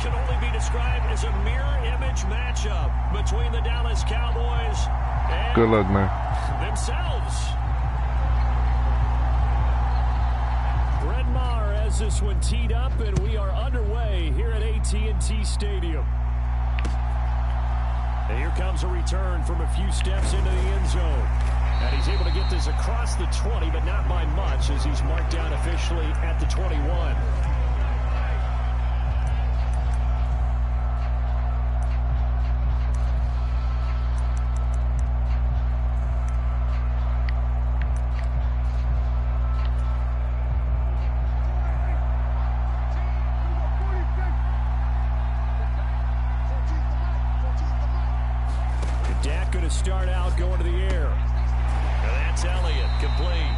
can only be described as a mirror image matchup between the Dallas Cowboys and good luck, man. themselves. Brett Maher has this one teed up, and we are underway here at AT&T Stadium. And here comes a return from a few steps into the end zone. And he's able to get this across the 20, but not by much, as he's marked down officially at the 21. Dak going to start out going to the air. And that's Elliott, complete.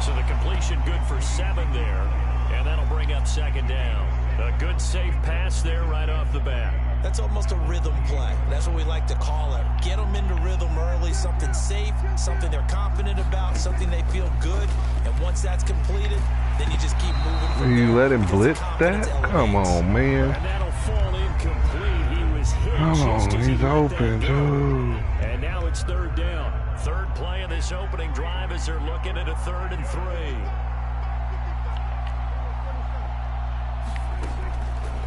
So the completion good for 7 there. And that'll bring up second down. A good safe pass there right off the bat. That's almost a rhythm play. That's what we like to call it. Get them into rhythm early, something safe, something they're confident about, something they feel good. And once that's completed, then you just keep moving from there. You let him blitz that? Come on, man. And that'll fall incomplete. He was hit just as he He's let open, that go. too. And now it's third down. Third play of this opening drive as they're looking at a 3rd and 3.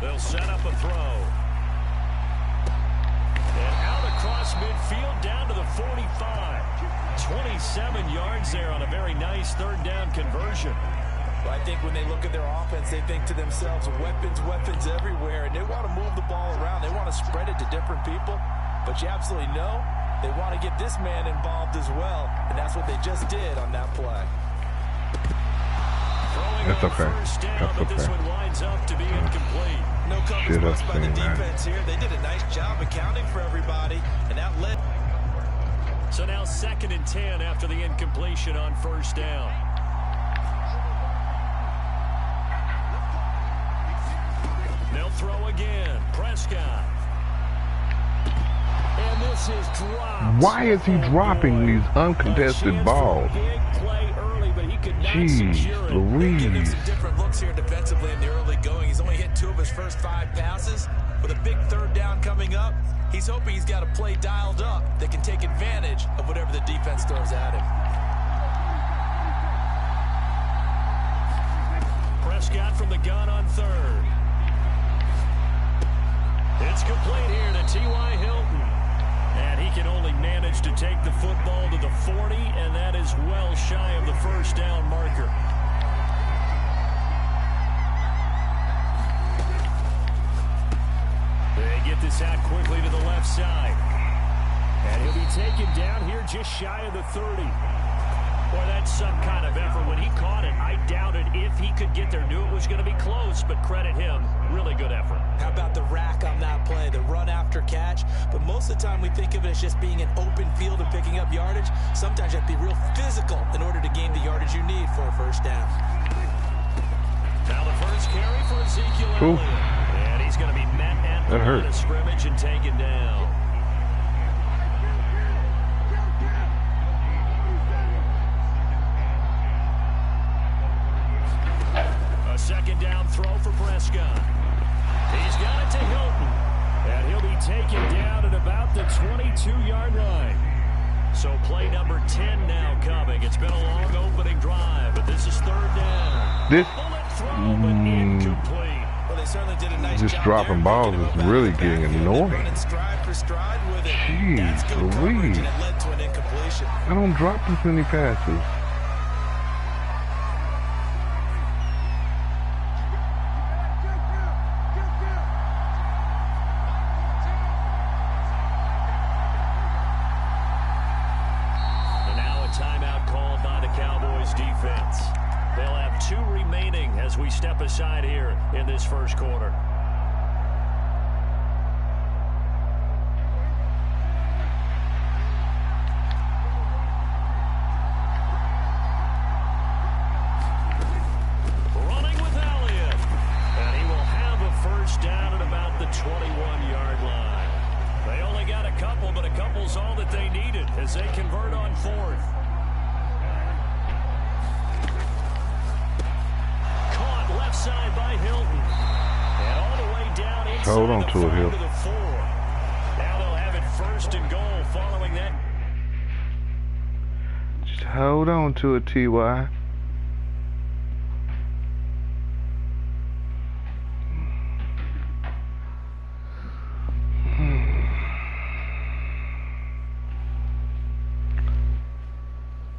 They'll set up a throw. And out across midfield down to the 45. 27 yards there on a very nice 3rd down conversion. Well, I think when they look at their offense, they think to themselves, weapons everywhere, and they want to move the ball around. They want to spread it to different people, but you absolutely know they want to get this man involved as well, and that's what they just did on that play. That's okay. Down, but this one winds up to be incomplete. No coverage bust by the defense here. They did a nice job accounting for everybody, and that led. So now 2nd and 10 after the incompletion on 1st down. They'll throw again. Prescott. And this is dropped. Why is he dropping these uncontested balls? Jeez Give him Louise. some different looks here defensively in the early going. He's only hit 2 of his first 5 passes. With a big 3rd down coming up, he's hoping he's got a play dialed up that can take advantage of whatever the defense throws at him. Prescott from the gun on 3rd. It's complete here to T.Y. Hilton. And he can only manage to take the football to the 40, and that is well shy of the 1st down marker. They get this out quickly to the left side. And he'll be taken down here just shy of the 30. Boy, that's some kind of effort. When he caught it, I doubted if he could get there. Knew it was going to be close, but credit him. Really good effort. How about the rack on that play, the run after catch? But most of the time we think of it as just being an open field and picking up yardage. Sometimes you have to be real physical in order to gain the yardage you need for a 1st down. Now the first carry for Ezekiel Elliott. And he's going to be met at the line of scrimmage and taken down. A 2nd down throw for Prescott. He's got it to Hilton. And he'll be taken down at about the 22-yard line. So play number 10 now coming. It's been a long opening drive, but this is 3rd down. This incomplete. Well, they certainly did a nice just job dropping there, balls is really getting annoying. Jeez Louise. I don't drop this many passes. Timeout called by the Cowboys defense. They'll have 2 remaining as we step aside here in this 1st quarter. Running with Elliott. And he will have a 1st down at about the 21-yard line. They only got a couple, but a couple's all that they needed as they convert on 4th. Caught left side by Hilton. And all the way Just hold on to it, Hill. Now they'll have it first and goal following that. Just hold on to it, T.Y.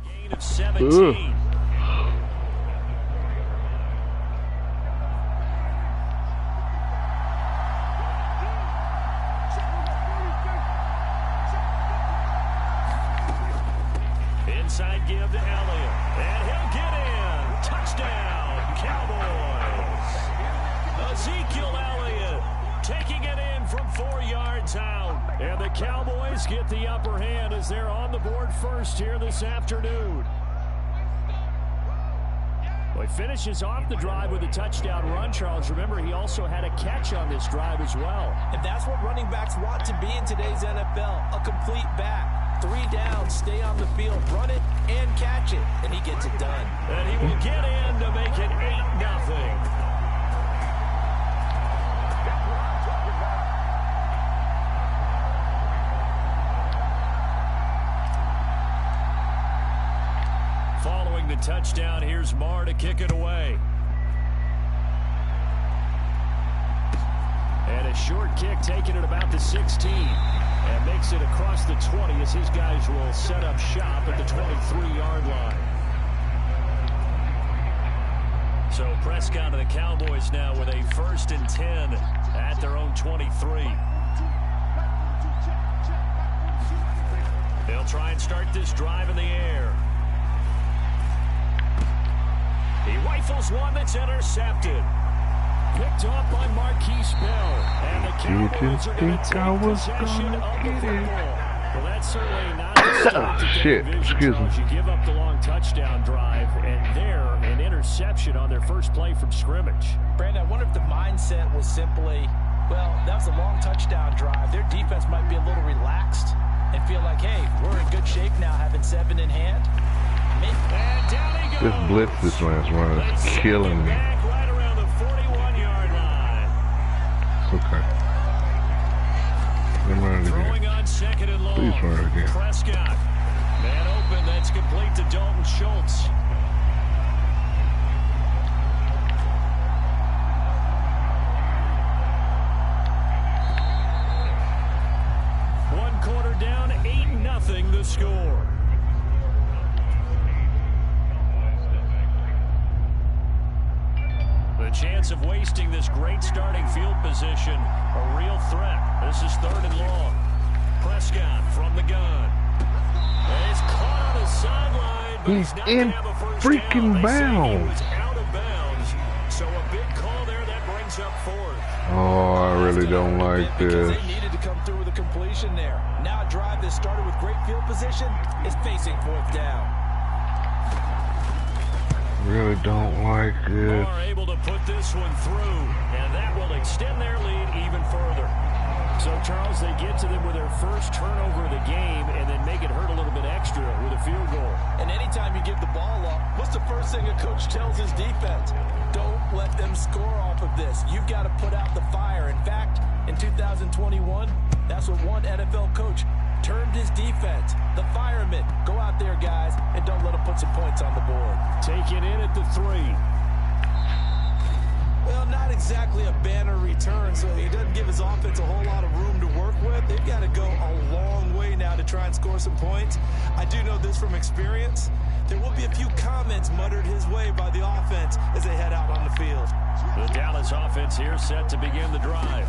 Gain of 17. Inside give to Elliott, and he'll get in. Touchdown, Cowboys. Ezekiel Elliott taking it in from 4 yards out. And the Cowboys get the upper hand as they're on the board first here this afternoon. Well, he finishes off the drive with a touchdown run, Charles. Remember, he also had a catch on this drive as well. And that's what running backs want to be in today's NFL, a complete back. 3 downs, stay on the field, run it, and catch it, and he gets it done. And he will get in to make it 8-0. Following the touchdown, here's Marr to kick it away. And a short kick taken at about the 16. And makes it across the 20 as his guys will set up shop at the 23-yard line. So Prescott and the Cowboys now with a 1st and 10 at their own 23. They'll try and start this drive in the air. He rifles one that's intercepted. Picked off by Marquise Bell. And the Cowboys are going to take possession of the football. Well, that's certainly not the start to Shit, excuse me. You give up the long touchdown drive, and there, an interception on their first play from scrimmage. Brandon, I wonder if the mindset was simply, well, that was a long touchdown drive. Their defense might be a little relaxed and feel like, hey, we're in good shape now, having 7 in hand. And down he goes. This blitz this last run is killing me. Right around the 41-yard line. Okay. Then run it Throwing again. on 2nd and long. Please run it again. Prescott. Man open. That's complete to Dalton Schultz. One quarter down, 8-0 the score. The chance of wasting this great starting field position, a real threat. This is 3rd and long. Prescott from the gun. And he's caught on the sideline, but he's not in gonna have a first freaking down. They say he bounds. was out of bounds. So a big call there that brings up 4th. Oh, I really don't like Because this. they needed to come through with a completion there. Now a drive that started with great field position is facing 4th down. Really don't like this. Are able to put this one through, and that will extend their lead even further. So, Charles, they get to them with their first turnover of the game and then make it hurt a little bit extra with a field goal. And anytime you give the ball up, what's the first thing a coach tells his defense? Don't let them score off of this. You've got to put out the fire. In fact, in 2021, that's what one NFL coach termed his defense. The firemen. Go out there, guys, and don't let them put some points on the board. Take it in at the 3. Well, not exactly a banner return, so he doesn't give his offense a whole lot of room to work with. They've got to go a long way now to try and score some points. I do know this from experience. There will be a few comments muttered his way by the offense as they head out on the field. The Dallas offense here set to begin the drive.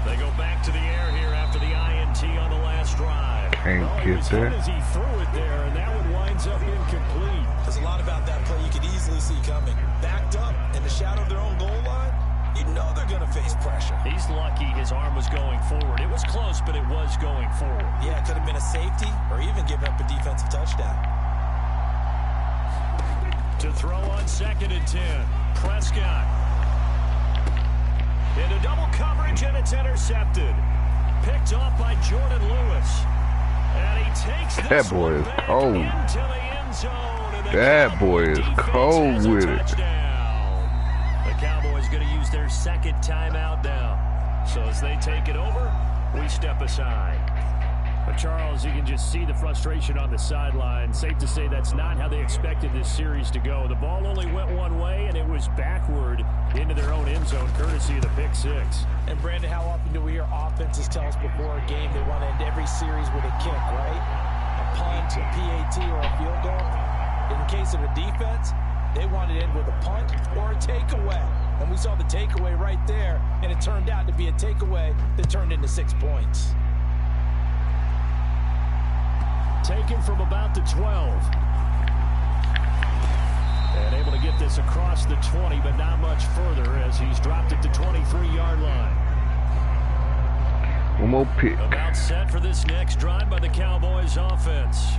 They go back to the air here after the INT on the last drive. Can't get that. As he threw it there, and that one winds up incomplete. There's a lot about that play you could easily see coming. Backed up in the shadow of their own goal line, you know they're going to face pressure. He's lucky his arm was going forward. It was close, but it was going forward. Yeah, it could have been a safety or even given up a defensive touchdown. To throw on 2nd and 10. Prescott. Into double coverage, and it's intercepted. Picked off by Jordan Lewis. And he takes this That boy is cold. into the end zone. And That boy is cold with it. The Cowboys going to use their 2nd timeout now. So as they take it over, we step aside. But Charles, you can just see the frustration on the sideline. Safe to say that's not how they expected this series to go. The ball only went one way, and it was backward into their own end zone, courtesy of the pick six. And Brandon, how often do we hear offenses tell us before a game they want to end every series with a kick, right? A punt, a PAT, or a field goal. In case of a defense, they want to end with a punt or a takeaway. And we saw the takeaway right there, and it turned out to be a takeaway that turned into 6 points. Taken from about the 12. And able to get this across the 20, but not much further as he's dropped it to 23-yard line. One more pick. About set for this next drive by the Cowboys offense.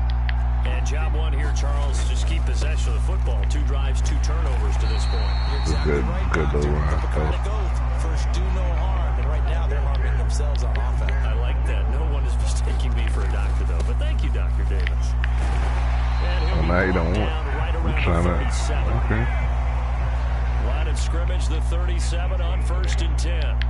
And job one here, Charles, just keep possession of the football. 2 drives, 2 turnovers to this point. You're exactly right, good little Hippocratic oath. First, do no harm. And right now, they're harming themselves on offense. I like that. No one is mistaking me for a doctor, though. But thank you, Dr. Davis. And now you don't want. Right around the 37. Okay. Line of scrimmage, the 37 on 1st and 10.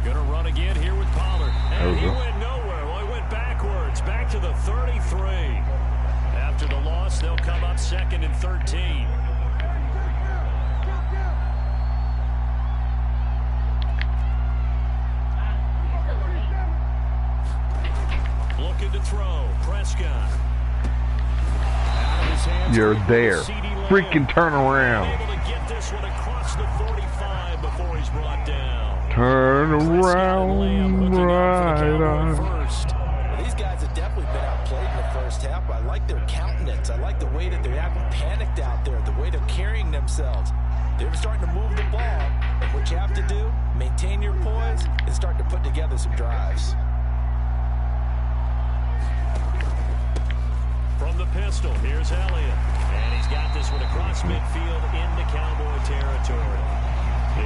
Gonna run again here with Pollard. And he went nowhere. Well, he went backwards. Back to the 33. After the loss, they'll come up 2nd and 13. Looking to throw. Prescott. You're there. Freaking turn around. Able to get this one across the 45 before he's brought down. Turn around, right on. Well, these guys have definitely been outplayed in the first half. I like their countenance. I like the way that they're acting panicked out there, the way they're carrying themselves. They're starting to move the ball. And what you have to do, maintain your poise and start to put together some drives. From the pistol, here's Elliott. And he's got this one across midfield into Cowboy territory.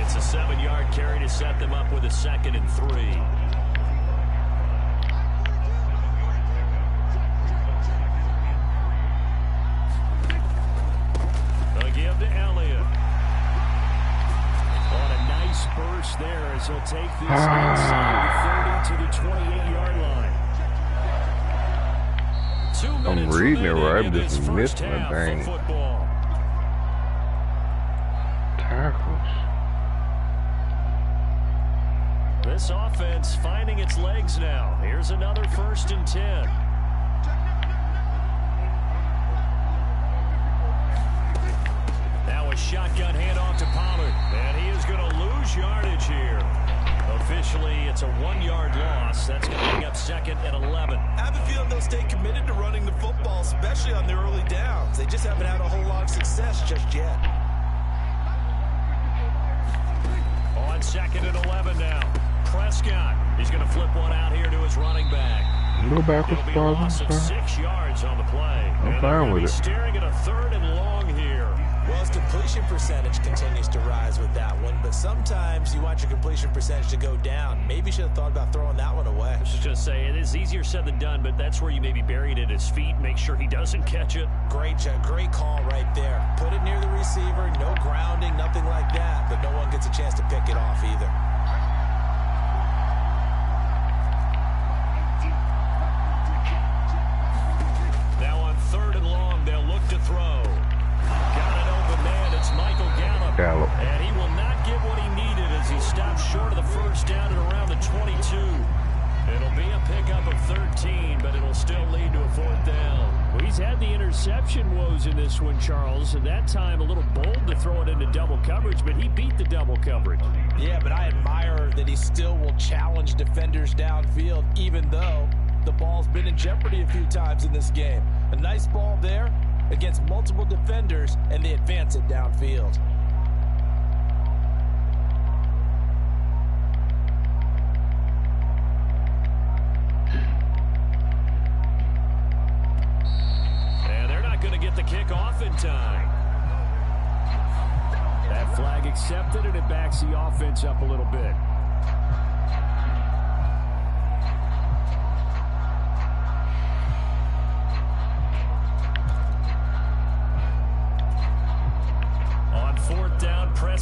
It's a 7-yard carry to set them up with a 2nd and 3. A give to Elliott. On a nice burst there as he'll take this inside the 30 to the 28-yard line. 2 minutes I'm reading it right. in I'm just this first missing a half thing. of football. Tackles. This offense finding its legs now. Here's another 1st and 10. Now a shotgun handoff to Pollard. And he is going to lose yardage here. Officially, it's a 1-yard loss. That's going to bring up 2nd and 11. I have a feeling they'll stay committed to running the football, especially on their early downs. They just haven't had a whole lot of success just yet. On 2nd and 11 now. Prescott. He's going to flip one out here to his running back. Go backwards, It'll be a loss of 6 yards on the play. I'm fine with it. Staring at a 3rd and long here. Well, his completion percentage continues to rise with that one, but sometimes you want your completion percentage to go down. Maybe you should have thought about throwing that one away. I was just going to say, it is easier said than done, but that's where you maybe bury it at his feet, make sure he doesn't catch it. Great call right there. Put it near the receiver, no grounding, nothing like that, but no one gets a chance to pick it off either. Now on 3rd and long, they'll look to throw. Got an open man. It's Michael Gallup. And he will not get what he needed as he stops short of the first down at around the 22. It'll be a pickup of 13, but it'll still lead to a 4th down. Well, he's had the interception woes in this one, Charles, and that time a little bold to throw it into double coverage, but he beat the double coverage. Yeah, but I admire that he still will challenge defenders downfield, even though the ball's been in jeopardy a few times in this game. A nice ball there against multiple defenders, and they advance it downfield. And they're not going to get the kick off in time. That flag accepted, and it backs the offense up a little bit.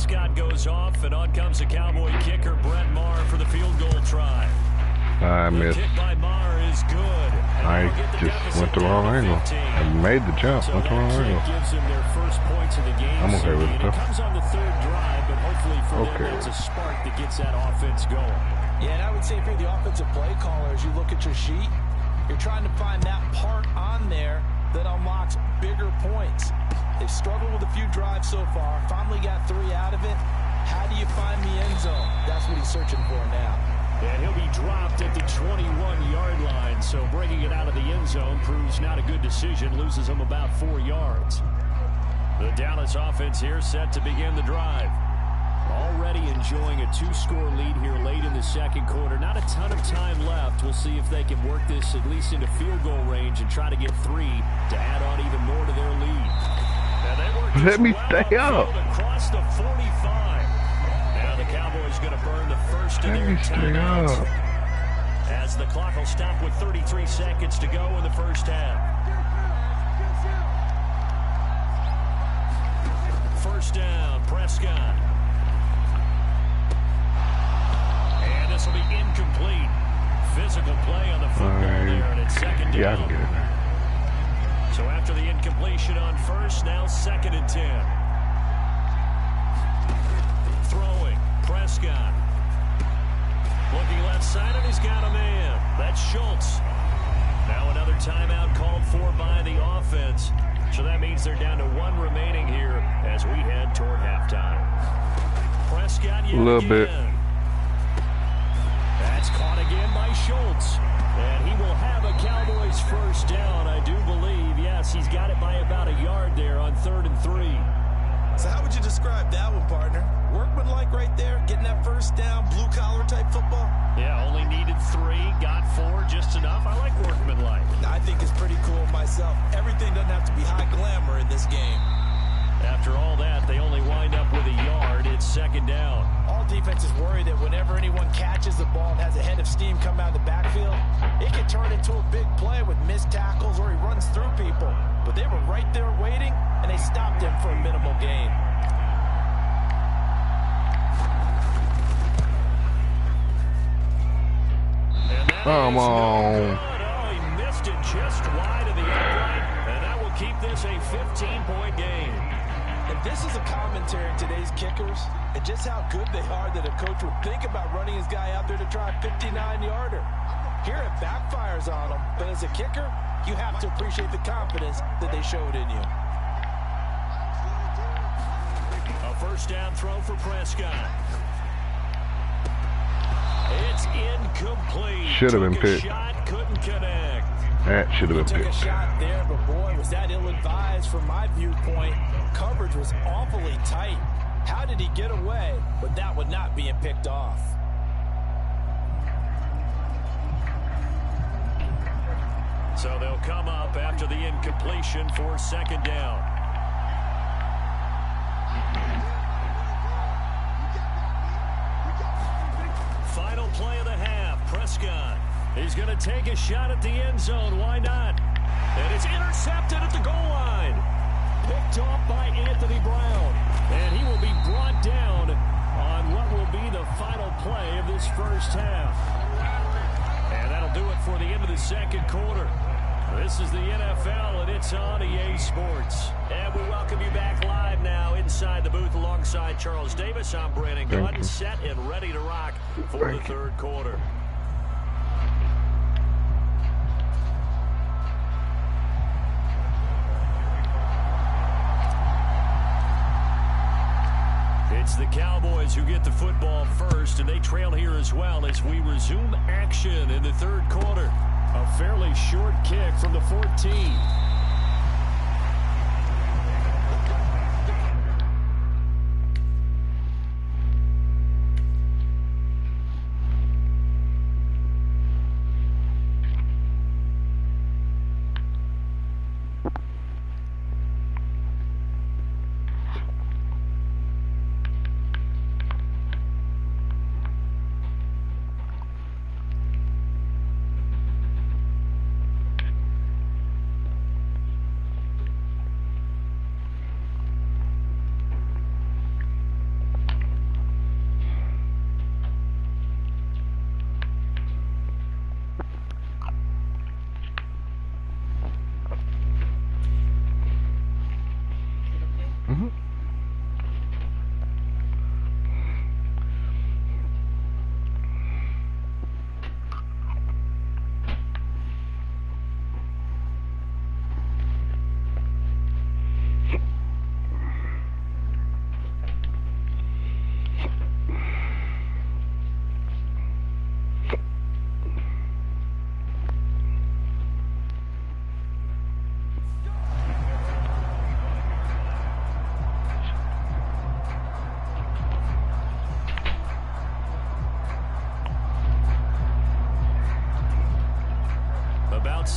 Prescott goes off, and on comes the Cowboy kicker, Brett Maher, for the field goal try. I missed. The kick by Maher is good. I just went the wrong angle. I made the jump, went the wrong angle. Gives them their first points of the game. I'm okay with it, though. It comes on the third drive, but hopefully for them, it's a spark that gets that offense going. Yeah, and I would say if you're the offensive play caller, as you look at your sheet, you're trying to find that part on there that unlocks bigger points. They've struggled with a few drives so far, finally got 3 out of it. How do you find the end zone? That's what he's searching for now. And he'll be dropped at the 21-yard line, so bringing it out of the end zone proves not a good decision, loses him about 4 yards. The Dallas offense here set to begin the drive. Already enjoying a 2-score lead here late in the second quarter. Not a ton of time left. We'll see if they can work this at least into field goal range and try to get 3 to add on even more to their lead. And they work Let me stay up. Across the 45. Now the Cowboys going to burn the first of their timeouts as the clock will stop with 33 seconds to go in the first half. First down, Prescott. And this will be incomplete. Physical play on the football there, and it's second down. Yeah, I can get it there. So after the incompletion on first, now 2nd and 10. Throwing, Prescott. Looking left side, and he's got a man. That's Schultz. Now another timeout called for by the offense. So that means they're down to 1 remaining here as we head toward halftime. Prescott yet a little again. bit. That's caught again by Schultz. And he will have a Cowboys first down, I do believe. Yes, he's got it by about a yard there on 3rd and 3. So how would you describe that one, partner? Workmanlike right there, getting that first down, blue-collar type football? Yeah, only needed 3, got 4, just enough. I like workmanlike. I think it's pretty cool myself. Everything doesn't have to be high glamour in this game. After all that, they only wind up with a yard. It's 2nd down. All defenses worry that whenever anyone catches the ball and has a head of steam come out of the backfield, it can turn into a big play with missed tackles or he runs through people. But they were right there waiting, and they stopped him for a minimal gain. Come on. Oh, he missed it just wide of the upright, and that will keep this a 15-point game. And this is a commentary in today's kickers and just how good they are that a coach would think about running his guy out there to try a 59-yarder. Here it backfires on him, but as a kicker, you have to appreciate the confidence that they showed in you. A first down throw for Prescott. It's incomplete. Should have been picked. Shot, couldn't connect. That should have been Took a picked. shot there, but boy, was that ill-advised from my viewpoint. Coverage was awfully tight. How did he get away? But that would not being picked off. So they'll come up after the incompletion for 2nd down. Final play of the half. Prescott. He's going to take a shot at the end zone. Why not? And it's intercepted at the goal line. Picked off by Anthony Brown. And he will be brought down on what will be the final play of this first half. And that'll do it for the end of the second quarter. This is the NFL, and it's on EA Sports. And we welcome you back live now inside the booth alongside Charles Davis. I'm Brandon Gunn, set and ready to rock for the third quarter. It's the Cowboys who get the football first, and they trail here as well as we resume action in the third quarter. A fairly short kick from the 14.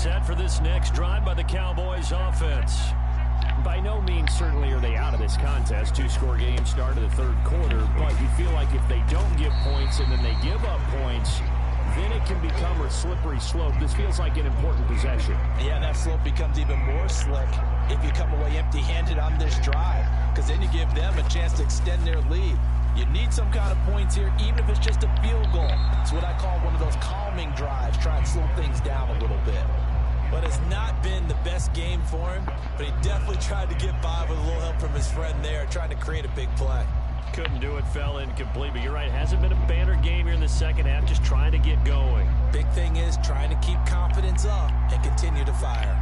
set for this next drive by the Cowboys offense. By no means certainly are they out of this contest. Two-score game start of the third quarter, but you feel like if they don't get points and then they give up points, then it can become a slippery slope. This feels like an important possession. Yeah, that slope becomes even more slick if you come away empty-handed on this drive, because then you give them a chance to extend their lead. You need some kind of points here, even if it's just a field goal. It's what I call one of those calming drives, try and slow things down a little bit. But it's not been the best game for him, but he definitely tried to get by with a little help from his friend there, trying to create a big play. Couldn't do it, fell incomplete, but you're right, hasn't been a banner game here in the second half, just trying to get going. Big thing is trying to keep confidence up and continue to fire.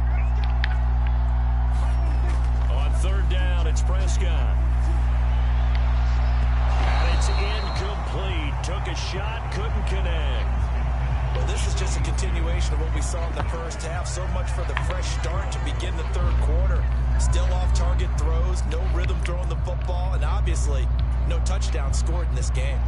On third down, it's Prescott. And it's incomplete. Took a shot, couldn't connect. Well, this is just a continuation of what we saw in the first half. So much for the fresh start to begin the third quarter. Still off-target throws, no rhythm throwing the football, and obviously no touchdown scored in this game.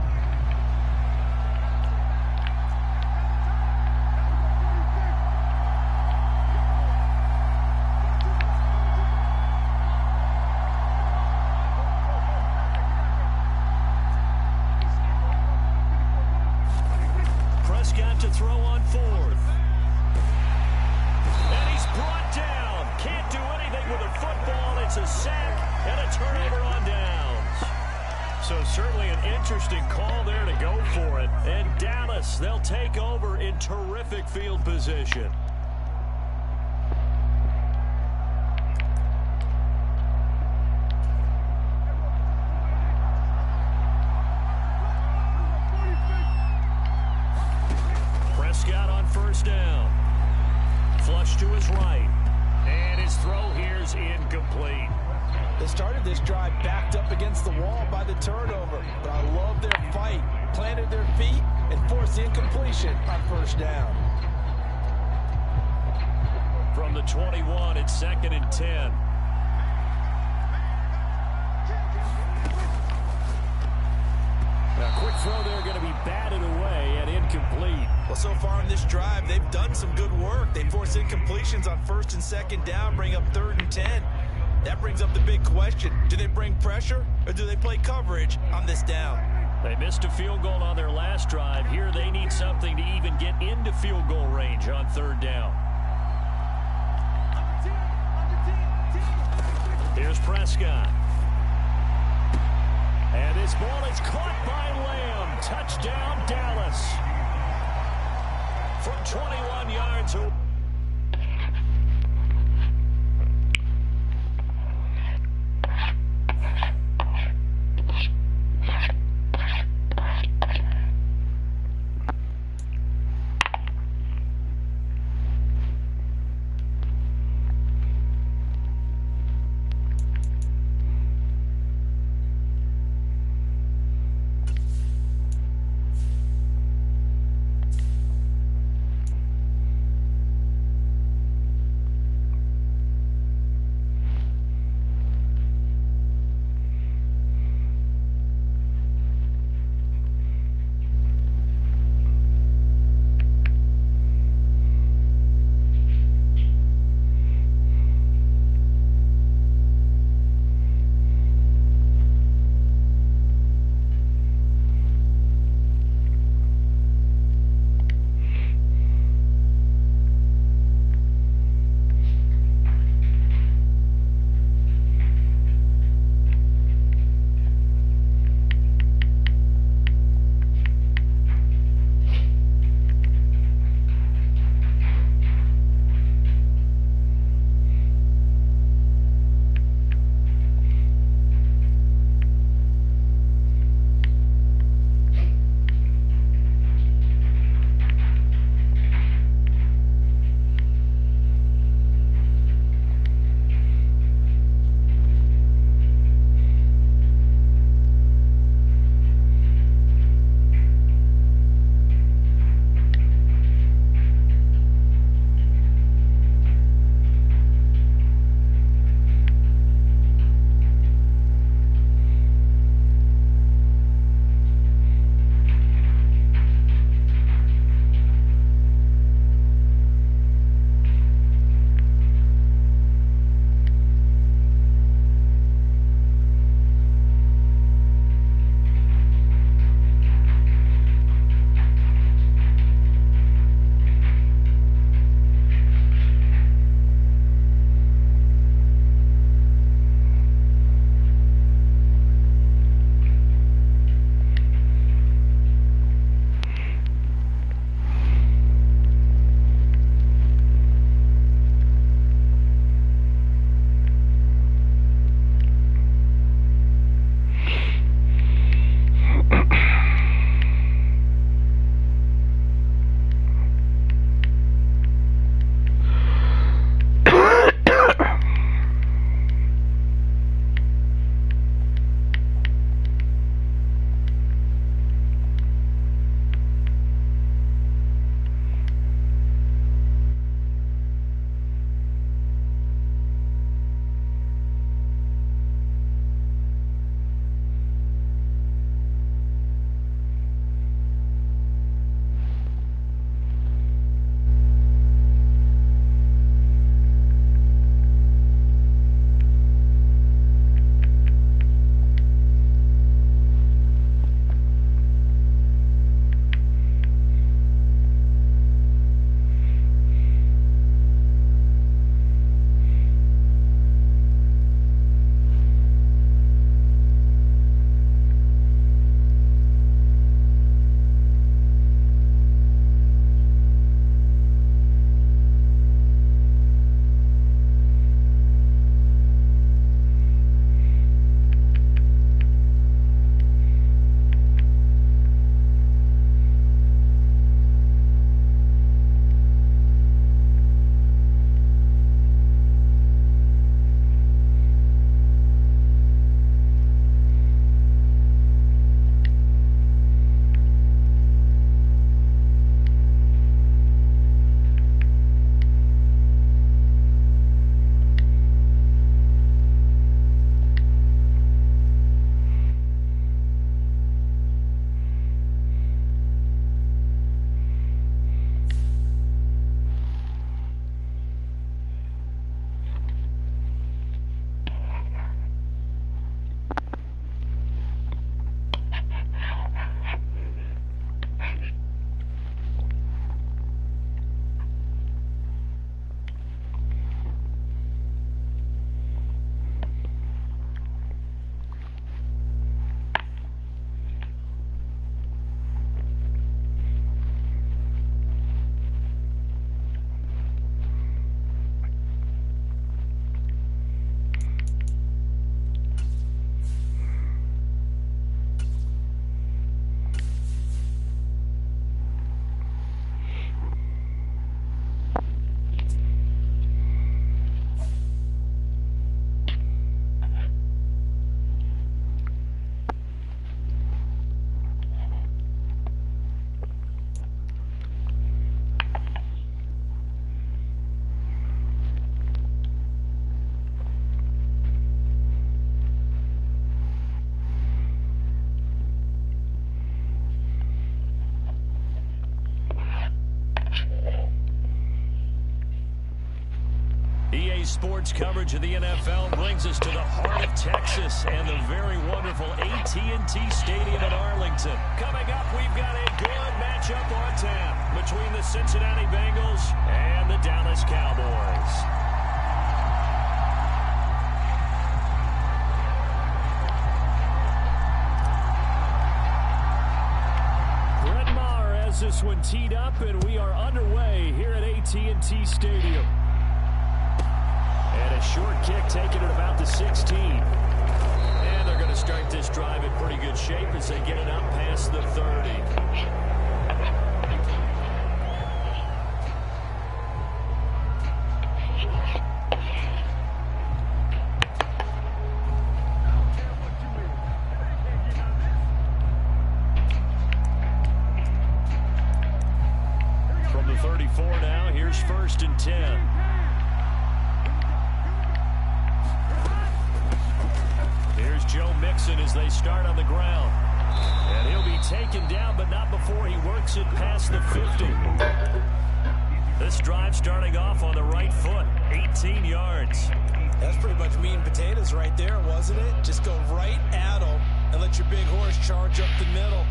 Prescott to throw on fourth. And he's brought down. Can't do anything with a football. It's a sack and a turnover on downs. So certainly an interesting call there to go for it. And Dallas, they'll take over in terrific field position. Prescott on first down. Flush to his right. And his throw here's incomplete. They started this drive backed up against the wall by the turnover, but I love their fight. Planted their feet and forced the incompletion on first down. From the 21, it's 2nd and 10. A quick throw there going to be batted away and incomplete. Well, so far in this drive, they've done some good work. They force incompletions on 1st and 2nd down, bring up 3rd and 10. That brings up the big question. Do they bring pressure or do they play coverage on this down? They missed a field goal on their last drive. Here they need something to even get into field goal range on 3rd down. Here's Prescott. And this ball is caught by Lamb. Touchdown, Dallas. From 21 yards away. EA Sports coverage of the NFL brings us to the heart of Texas and the very wonderful AT&T Stadium in Arlington. Coming up, we've got a good matchup on tap between the Cincinnati Bengals and the Dallas Cowboys. Brett Maher has this one teed up, and we are underway here at AT&T Stadium. And a short kick taken at about the 16. And they're going to start this drive in pretty good shape as they get it up past the 30. From the 34 now, here's 1st and 10. Joe Mixon as they start on the ground. And he'll be taken down, but not before he works it past the 50. This drive starting off on the right foot, 18 yards. That's pretty much meat and potatoes right there, wasn't it? Just go right at them and let your big horse charge up the middle.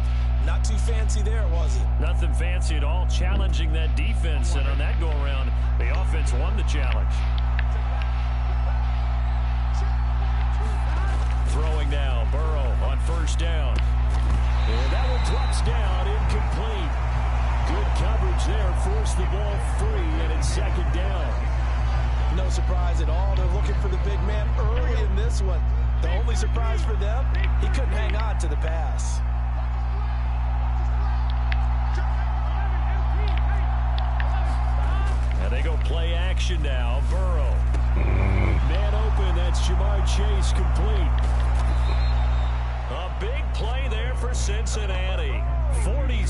Not too fancy there, was it? Nothing fancy at all, challenging that defense. And on that go-around, the offense won the challenge. Throwing now, Burrow on 1st down. And that one drops down, incomplete. Good coverage there, forced the ball free, and it's 2nd down. No surprise at all. They're looking for the big man early in this one. The only surprise for them, he couldn't hang on to the pass. And they go play action now, Burrow. Man open, that's Jamar Chase, complete. A big play there for Cincinnati. 40.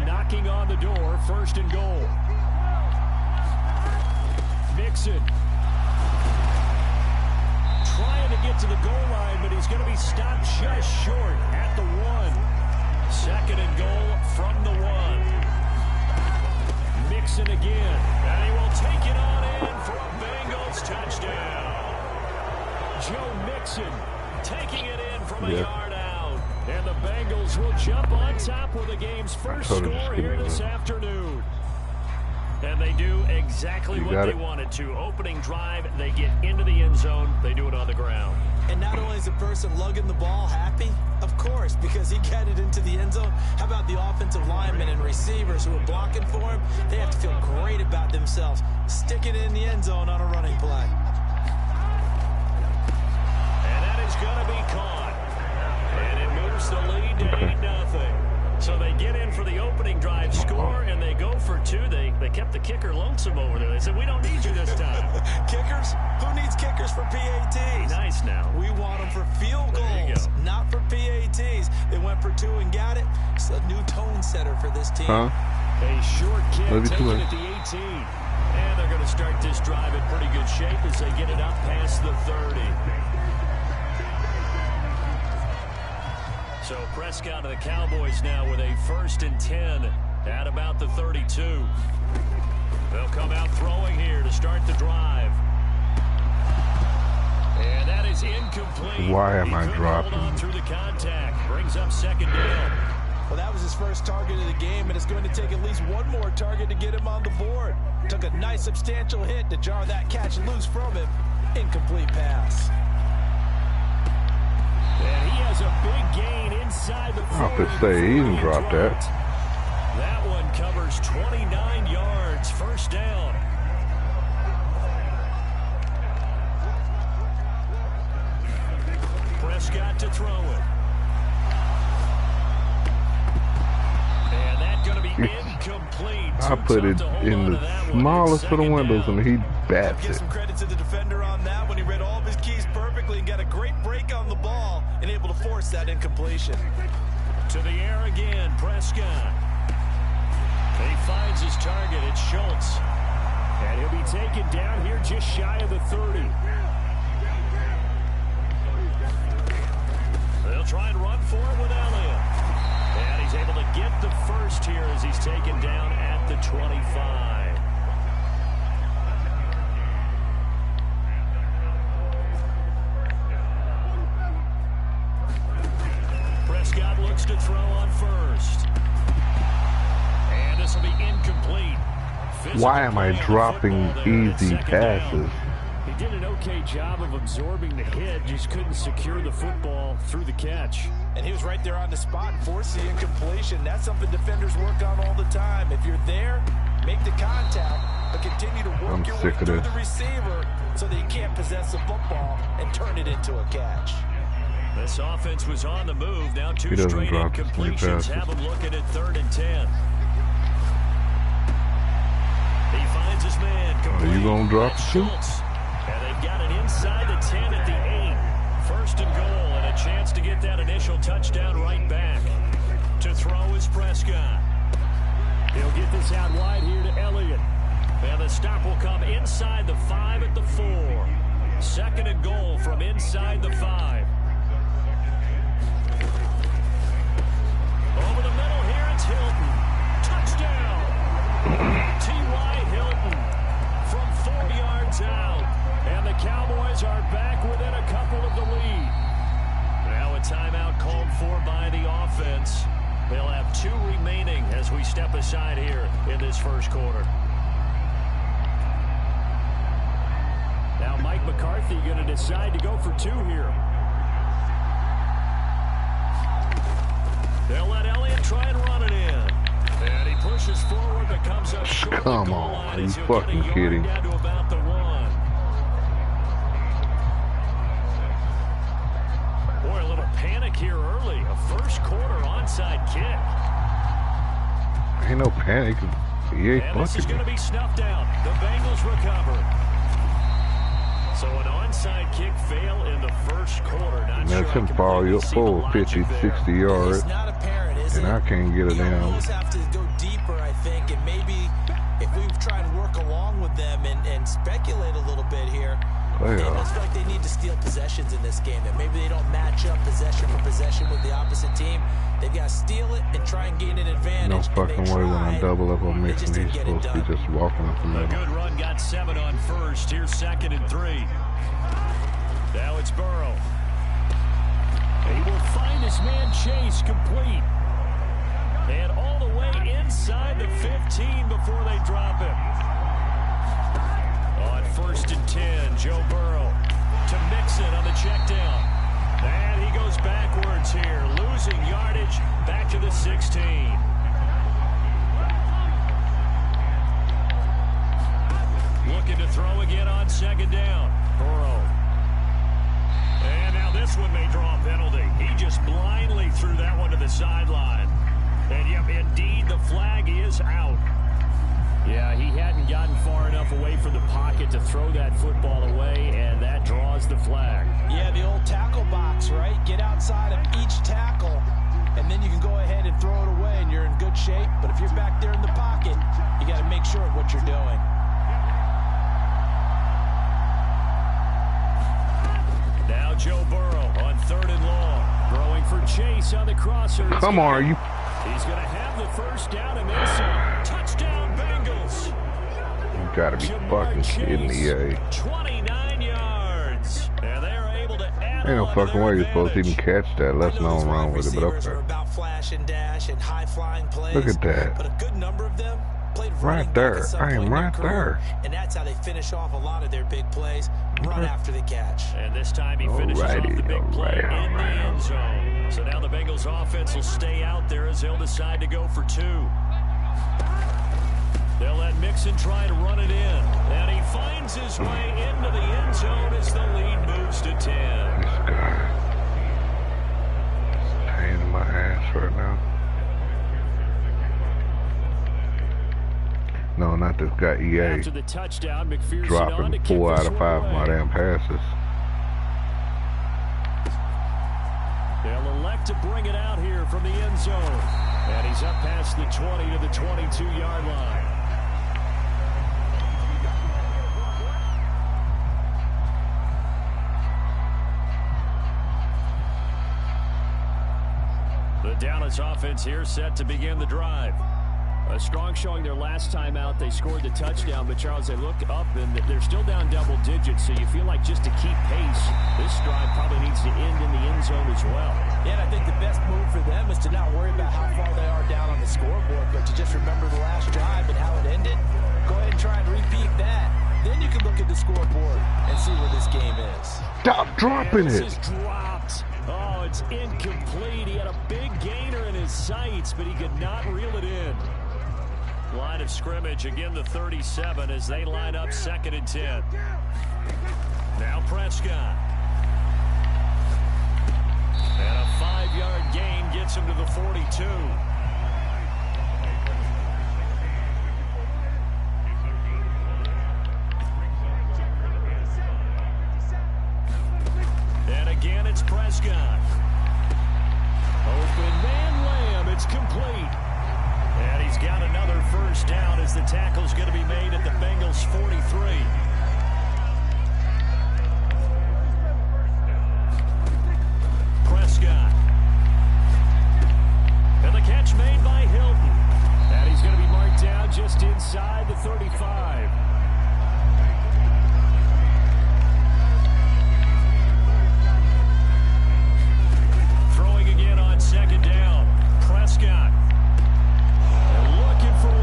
Knocking on the door, 1st and goal. Mixon. Trying to get to the goal line, but he's going to be stopped just short at the 1. 2nd and goal from the 1. Mixon again, and he will take it on in for a Bengals touchdown. Joe Mixon taking it in from a yard out. And the Bengals will jump on top with the game's first score here this afternoon. And they do exactly what they wanted to. Opening drive, they get into the end zone. They do it on the ground. And not only is the person lugging the ball happy, of course, because he got it into the end zone. How about the offensive linemen and receivers who are blocking for him? They have to feel great about themselves. Stick it in the end zone on a running play. And that is going to be caught. And it moves the lead to 8-0. So they get in for the opening drive score, and they go for 2. They kept the kicker lonesome over there. They said, we don't need you this time. Kickers? Who needs kickers for PATs? Nice now. We want them for field goals, not for PATs. They went for 2 and got it. It's a new tone setter for this team. A short kick taken at the 18. And they're going to start this drive in pretty good shape as they get it up past the 30. So Prescott to the Cowboys now with a 1st and 10 at about the 32. They'll come out throwing here to start the drive. And that is incomplete. Why am I dropping? Hold on through the contact. Brings up 2nd down. Well, that was his first target of the game, and it's going to take at least one more target to get him on the board. Took a nice substantial hit to jar that catch loose from him. Incomplete pass. And he has a big gain inside the 40. I have to say, he even dropped that. That one covers 29 yards. 1st down. Prescott to throw it. And that's going to be incomplete. I put it in the smallest of the windows, and he bats it. Give some credit to the defender on that when he read all of his keys perfectly and got a great break on the ball and able to force that incompletion. To the air again, Prescott. He finds his target. It's Schultz. And he'll be taken down here just shy of the 30. They'll try and run for it with Elliott. And he's able to get the first here as he's taken down at the 25. Prescott looks to throw on first. And this will be incomplete. Why am I dropping easy passes? He did an okay job of absorbing the hit, just couldn't secure the football through the catch. And he was right there on the spot and forced the incompletion. That's something defenders work on all the time. If you're there, make the contact, but continue to work your way through the receiver so that you can't possess the football and turn it into a catch. This offense was on the move. Now two straight incompletions have him looking at 3rd and 10. He finds his man. Are you going to drop Schultz? And they've got it inside the 10 at the 8. 1st and goal, and a chance to get that initial touchdown right back. To throw is Prescott. He'll get this out wide here to Elliott. And the stop will come inside the 5 at the 4. 2nd and goal from inside the 5. Over the middle here, it's Hilton. Touchdown. T.Y. Hilton from 4 yards out. And the Cowboys are back within a couple of the lead. Now a timeout called for by the offense. They'll have 2 remaining as we step aside here in this first quarter. Now Mike McCarthy going to decide to go for 2 here. They'll let Elliott try and run it in. And he pushes forward but comes up short. Come on, are you fucking kidding? Down to about the 1. Boy, a little panic here early. A first quarter onside kick. Ain't no panic. He ain't and this is fucking. going to be snuffed out. The Bengals recover. So an onside kick fail in the first quarter. Not That's him fall you full 50, 60 yards. It's not apparent, is and it? I can't get it You down. almost have to go deeper, I think, and maybe if we try and work along with them and speculate a little bit here, it looks like they need to steal possessions in this game. That maybe they don't match up possession for possession with the opposite team. They've got to steal it and try and gain an advantage. No fucking way when I double up on Mixon. He's supposed to be just walking up the middle. A good run got 7 on first. Here's 2nd and 3. Now it's Burrow. He will find his man Chase complete. And all the way inside the 15 before they drop him. On 1st and 10, Joe Burrow to Mixon on the check down. And he goes backwards here, losing yardage back to the 16. Looking to throw again on 2nd down. Burrow. And now this one may draw a penalty. He just blindly threw that one to the sideline. And yep, indeed, the flag is out. Yeah, he hadn't gotten far enough away from the pocket to throw that football away, and that draws the flag. Yeah, the old tackle box, right? Get outside of each tackle, and then you can go ahead and throw it away, and you're in good shape. But if you're back there in the pocket, you got to make sure of what you're doing. Now Joe Burrow on 3rd and long. Throwing for Chase on the crosser. Come on, are you? He's going to have the first down and then some. Touchdown, Bengals. You gotta be fucking kidding me, eh? 29 yards. And they are able to add Ain't no fucking way you're supposed to even catch that. Let's know what's wrong with it, but okay. About flash and dash and high flying plays. Look at that. But a good number of them played Right there. I am right there. And that's how they finish off a lot of their big plays. Run after the catch. And this time he finishes off the big play in the end zone. So now the Bengals offense will stay out there as they'll decide to go for 2. They'll let Mixon try to run it in. And he finds his way into the end zone as the lead moves to 10. This guy is a pain in my ass right now. No, not this guy, EA. After the touchdown, McPherson dropping 4 out of 5 of my damn passes. They'll elect to bring it out here from the end zone. And he's up past the 20 to the 22-yard line. The Dallas offense here set to begin the drive. A strong showing their last time out. They scored the touchdown, but Charles, they look up and they're still down double digits, so you feel like just to keep pace, this drive probably needs to end in the end zone as well. Yeah, and I think the best move for them is to not worry about how far they are down on the scoreboard, but to just remember the last drive and how it ended. Go ahead and try and repeat that. Then you can look at the scoreboard and see where this game is. Stop dropping it. This is dropped. Oh, it's incomplete. He had a big gainer in his sights, but he could not reel it in. Line of scrimmage, again the 37 as they line up 2nd and 10. Now Prescott. And a 5-yard gain gets him to the 42. And again it's Prescott. Open man Lamb, it's complete. And he's got another first down as the tackle's going to be made at the Bengals 43. Prescott. And the catch made by Hilton. And he's going to be marked down just inside the 35. Throwing again on 2nd down. Prescott.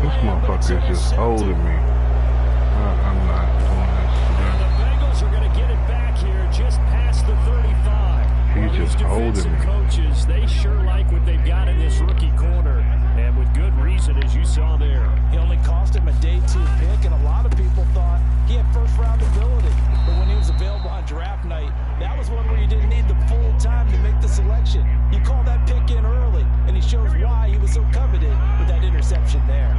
This motherfucker is just holding me. I'm not doing this today. The Bengals are going to get it back here just past the 35. He's just holding me. Coaches, they sure like what they've got in this rookie corner, and with good reason, as you saw there. He only cost him a day 2 pick, and a lot of people thought he had first-round ability. But when he was available on draft night, that was one where you didn't need the full time to make the selection. You call that pick in early, and he shows why he was so coveted with that interception there.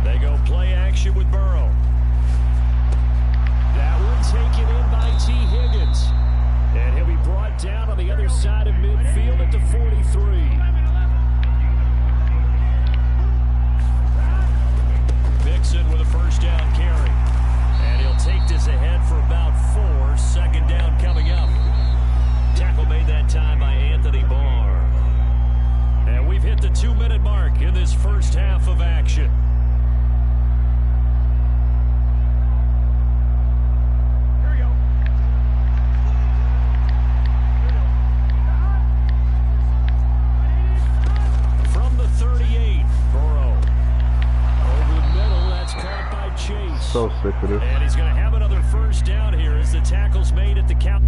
They go play action with Burrow. That one taken in by T. Higgins. And he'll be brought down on the other side of midfield at the 43. Mixon with a first down carry. And he'll take this ahead for about 4. 2nd down coming up. Tackle made that time by Anthony Barr. And we've hit the 2-minute mark in this first half of action. So sick of this. And he's going to have another first down here as the tackle's made at the count.